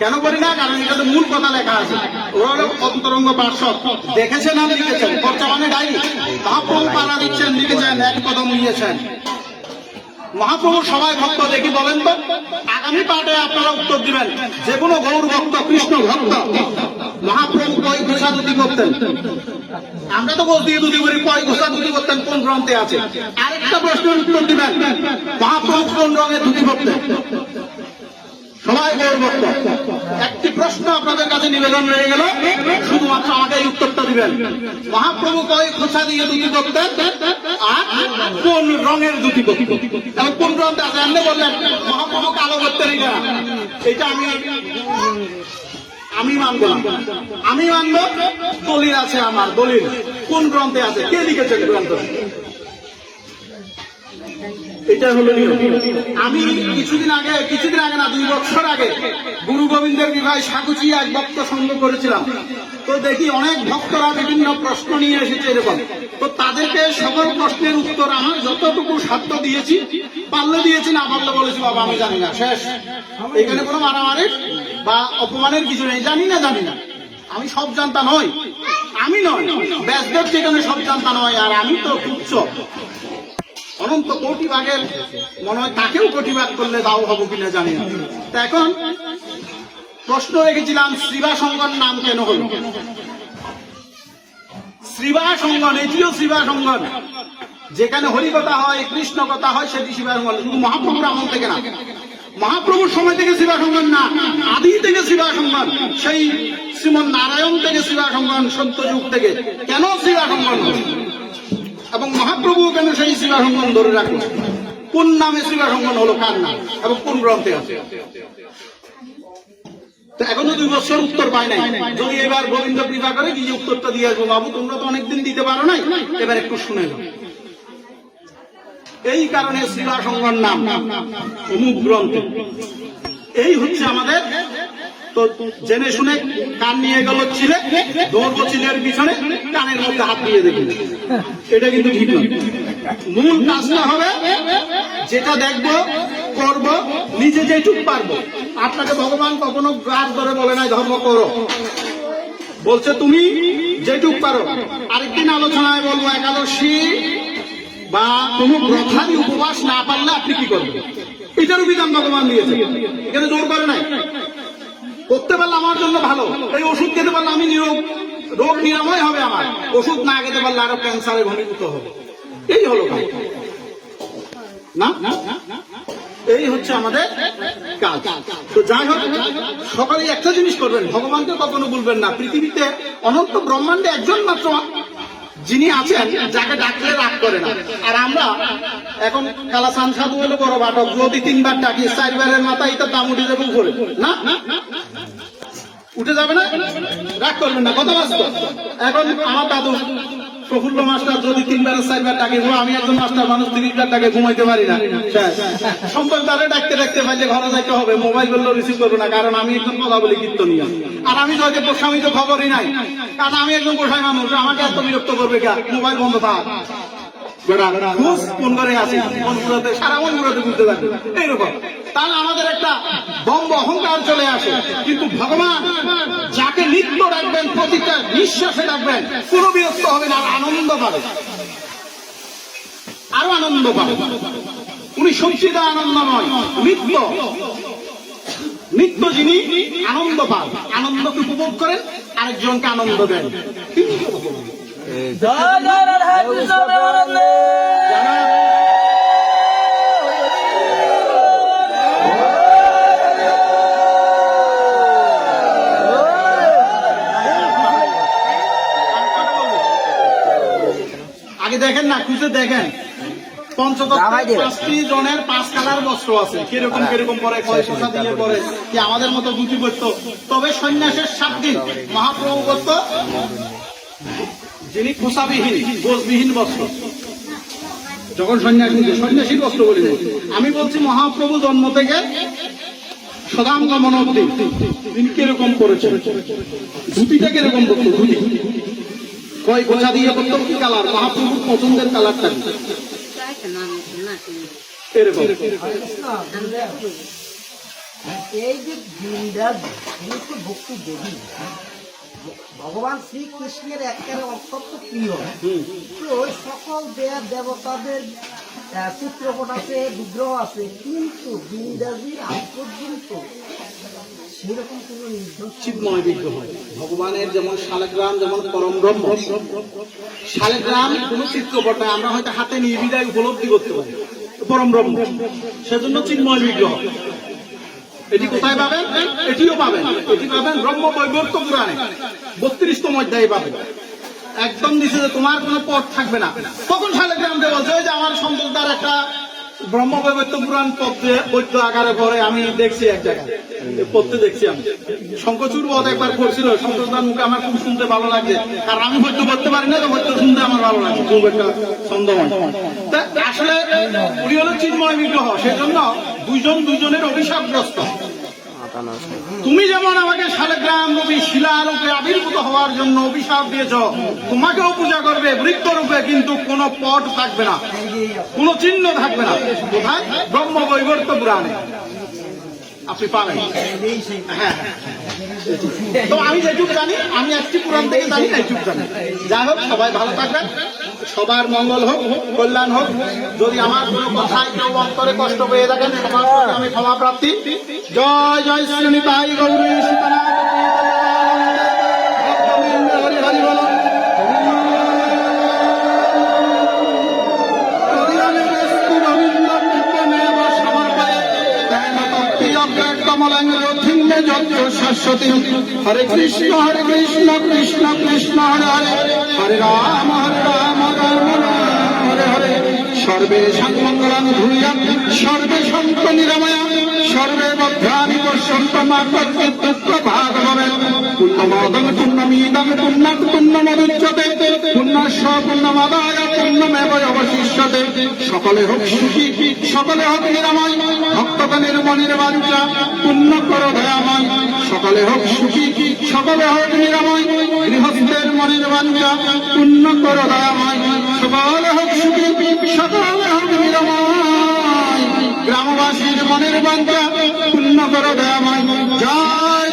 কেন করি না? কারণ এটাতে মূল কথা লেখা আছে। ওরা হলো অন্তরঙ্গ পার্শ্বদ। দেখেছেন না লিখেছেন? খরচা মানে ডাইনি। মহাপ্রভু পাড়া দিচ্ছেন, লিখেছেন, এক কদম নিয়েছেন। মহাপ্রভু সবাই ভক্ত দেখি বলেন তো। আগামী পাঠে আপনারা উত্তর দিবেন। যে কোনো গৌর ভক্ত, কৃষ্ণ ভক্ত মহাপ্রভু কয় ঘোষা দুটি করতেন? আমরা তো বলছি দুটি করি, কয় ঘোষা দুটি করতেন কোন গ্রন্থে আছে? আরেকটা প্রশ্নের উত্তর দিবেন, মহাপ্রভু কোন রঙের ধুতি করতেন? সবাই গৌর ভক্ত। একটি প্রশ্ন আপনাদের কাছে নিবেদন রয়ে গেল, শুধুমাত্র আমাকে এই উত্তরটা দিবেন। মহাপ্রভু কয় খোঁচা দিয়ে ধুতি করতেন আর কোন রঙের ধুতি করতেন? এবং কোন গ্রন্থে আছে? আপনি বললেন মহাপ্রভু কালো করতেন। এটা আমি মানব না। আমি মানব, দলিল আছে আমার, দলিল কোন গ্রন্থে আছে, কে লিখেছেন গ্রন্থ? এটা হলো আমি কিছুদিন আগে না 2 বছর আগে গুরু গোবিন্দের বিবাহে সাকুচি এক ভক্ত সঙ্গ করেছিলাম। তো দেখি অনেক ভক্তরা বিভিন্ন প্রশ্ন নিয়ে এসেছে এরকম। তো তাদেরকে সকল প্রশ্নের উত্তর আমার যতটুকু সাধ্য দিয়েছি, পারলে দিয়েছি, না পারলে বলেছি বাবা আমি জানি না, শেষ। এখানে কোনো মারামারির বা অপমানের কিছু নেই। জানি না। আমি সব জানতা নই, আমি নয়, ব্যাসদেব যেখানে সব জানতা নয়, আর আমি তো তুচ্ছ অনন্ত কোটি ভাগের মনে হয়, তাকেও কোটি ভাগ করলে দাও হবো কিনা জানি না। তা এখন প্রশ্ন রেখেছিলাম, শ্রীবা সঙ্গন নাম কেন হল? শ্রীবা সঙ্গন, এটিও শ্রীবা সঙ্গন। যেখানে হরি কথা হয়, কৃষ্ণ কথা হয়, সেটি শ্রীবা সঙ্গন। শুধু মহাপ্রভুর আমল থেকে না, মহাপ্রভুর সময় থেকে শ্রীবা সঙ্গন না, আদি থেকে শ্রীবা সঙ্গন, সেই শ্রীমন নারায়ণ থেকে শ্রীবা সঙ্গন, সত্যযুগ থেকে। কেন শ্রীবা সঙ্গন হল এবং মহাপ্রভু কেন সেই শ্রীবা সঙ্গন ধরে রাখলো? কোন নামে শ্রীবা সঙ্গন হলো, কার নাম এবং কোন গ্রন্থে আছে? তো এখনো 2 বছর উত্তর পাই নাই। যদি এবার গোবিন্দ কৃপা করে কি উত্তরটা দিয়ে আসবো। বাবু তোমরা তো অনেকদিন দিতে পারো নাই, এবার একটু শুনে নাও। এই কারণে শ্রীবা সঙ্গন নাম অমুক গ্রন্থে। এই হচ্ছে আমাদের। তো জেনে শুনে কান নিয়ে গেল ছিলে, দৌড়বো চিলের পিছনে, কানের মধ্যে হাত দিয়ে দেখি, এটা কিন্তু ঠিক নয়। মূল কাজটা হবে যেটা দেখবো, করবো, নিজে যেটুক পারবো। আপনাকে ভগবান কখনো গাছ ধরে বলে নাই ধর্ম করো, বলছে তুমি যেটুক পারো। আরেকদিন আলোচনায় বলবো, একাদশী বা কোন ব্রতাদি উপবাস না পারলে আপনি কি করবেন, এটারও বিধান ভগবান দিয়েছে। এখানে জোর করে নাই। করতে পারলে আমার জন্য ভালো। এই ওষুধ খেতে পারলে আমি রোগ নিরাময় হবে আমার, ওষুধ না খেতে পারলে আরো ক্যান্সারে ঘনীভূত হবে। এই হলো না, এই হচ্ছে আমাদের কাজ। তো যাই হোক, সকালে একটা জিনিস করবেন, ভগবানকে কখনো বলবেন না। পৃথিবীতে অনন্ত ব্রহ্মাণ্ডে একজন মাত্র যিনি আছেন যাকে ডাকলে রাগ করে না। আর আমরা এখন কালাসান সাধু হলো বড় বাটক, যদি 3 বার ডাকি 4 বারের মাথায় এটা দাম উঠে যাবে উপরে, না উঠে যাবে না, রাগ করবেন না, কথা বাস্তব। এখন আমার দাদু প্রফুল্ল মাস্টার যদি 3 বার 4 বার ডাকে, আমি একজন মাস্টার মানুষ 30 বার ডাকে ঘুমাইতে পারি না। সম্পর্ক তারা ডাকতে পারলে ঘরে যাইতে হবে, মোবাইল বললেও রিসিভ করবো না, কারণ আমি একজন কথা বলি কীর্তনিয়া। আর আমি যদি পোষামি তো খবরই নাই, কারণ আমি একজন পোষাই মানুষ, আমাকে এত বিরক্ত করবে কে? মোবাইল বন্ধ থাক, কোন ঘরে আছি, কোন পুরাতে, সারা মন পুরাতে বুঝতে থাকবে এইরকম। তাহলে আমাদের একটা দম্ভ অহংকার চলে আসে। কিন্তু ভগবান যাকে নিত্য রাখবেন, প্রতিটা নিঃশ্বাসে রাখবেন, কোনো বিরক্ত হবে না, আর আনন্দ পাবে, আরো আনন্দ পাবে। উনি সঞ্চিত আনন্দ নয়, নিত্য যিনি আনন্দ পান, আনন্দকে উপভোগ করেন, আরেকজনকে আনন্দ দেন। আগে দেখেন না, খুঁজে দেখেন, পঞ্চতত্ত্বে 5টি জনের 5 কালার বস্ত্র আছে। কিরকম পরে, কয় পোশাক দিয়ে পরে, কি আমাদের মতো ধুতি করতো। তবে সন্ন্যাসের 7 দিন মহাপ্রভু করত যিনি খোসাবিহীন, গোছবিহীন বস্ত্র। যখন সন্ন্যাসীর বস্ত্র বলি, আমি বলছি মহাপ্রভু জন্ম থেকে সদাম গমন অবধি তিনি কিরকম করেছেন, ধুতিটা কিরকম করতো, ধুতি কয় গোছা দিয়ে করতো, কি কালার, মহাপ্রভুর পছন্দের কালারটা এরকম। এই যে বৃন্দাস সমস্ত ভক্তি দেবী ভগবান শ্রীকৃষ্ণের একেবারে অত্যন্ত প্রিয়। তো ওই সকল দেব দেবতাদের চিত্রপট আছে, বিগ্রহ আছে, কিন্তু বৃন্দাসীর আজ পর্যন্ত সেরকম কোন নির্দিষ্ট চিন্ময় বিগ্রহ ভগবানের যেমন শালগ্রাম, যেমন পরম ব্রহ্ম। শালগ্রাম কোন চিত্রপট নয়, আমরা হয়তো হাতে নির্বিধায় উপলব্ধি করতে পারি পরম ব্রহ্ম, সেজন্য চিন্ময় বিগ্রহ। এটি কোথায় পাবেন? এটিও পাবেন, এটি পাবেন ব্রহ্ম বৈবর্ত পুরাণে 32তম অধ্যায়ে পাবেন। একদম নিচে যে তোমার কোনো পথ থাকবে না। তখন শালগ্রাম যে বলছে যে আমার সন্ততার একটা ব্রহ্ম বৈবর্ত পুরাণ পদ্য আকারে পরে আমি দেখছি এক জায়গায় পড়তে দেখছি। আমি শঙ্কচূড় বধ একবার করছিল, সন্ততার মুখে আমার খুব শুনতে ভালো লাগছে, আর আমি পদ্য করতে পারি না, তো পদ্য শুনতে আমার ভালো লাগছে, খুব একটা ছন্দময়। আসলে উনি হলো চিন্ময় বিগ্রহ, সেজন্য দুইজন দুইজনের অভিশাপগ্রস্ত। তুমি যেমন আমাকে শালগ্রাম রূপী শিলারূপে আবির্ভূত হওয়ার জন্য অভিশাপ দিয়েছ, তোমাকেও পূজা করবে বৃক্ষরূপে, কিন্তু কোনো পট থাকবে না, কোনো চিহ্ন থাকবে না। কোথায়? ব্রহ্ম বৈবর্ত পুরাণে আপনি পাবেন। হ্যাঁ, তো আমি যেটুকু জানি, আমি একটি পুরাণ থেকে জানি, এইটুকু জানি। যাই হোক, সবাই ভালো থাকবেন, সবার মঙ্গল হোক, কল্যাণ হোক। যদি আমার কোনো কথায় কেউ অন্তরে কষ্ট পেয়ে থাকেন, সবার প্রতি আমি ক্ষমা প্রার্থী। জয় জয় শ্রী তাই গৌরী সীতানাথ হরি হরি বল। সরস্বতী হরে কৃষ্ণ কৃষ্ণ কৃষ্ণ হরে হরে, হরে রাম রাম রাম হরে হরে। সর্বে সন্মঙ্গলাং ভূয়াৎ, সর্বে সন্ত নিরাময়া, সর্বে ভদ্রাণি পশ্যন্তু মা কশ্চিৎ দুঃখ ভাগ ভবেৎ। পুণ্যমোদং পুণ্যমিদং পুণ্যাৎ পুণ্যমদুচ্যতে, পুণ্যস্য পুণ্যমাদায় পুণ্যমেব অবশিষ্যতে। সকলে হোক সুখী, সকলে হোক নিরাময়, ভক্তগণের মনের বাঞ্ছা পুণ্য করো দয়াময়। সকলে হোক সুখী, সকলে হোক নিরাময়, গৃহস্থের মনের বাঞ্ছা পুণ্য করো দয়াময়। সকলে হোক সুখী, সকলে হোক নিরাময়, গ্রামবাসীর মনের বাঞ্ছা পুণ্য করো দয়াময়। জয়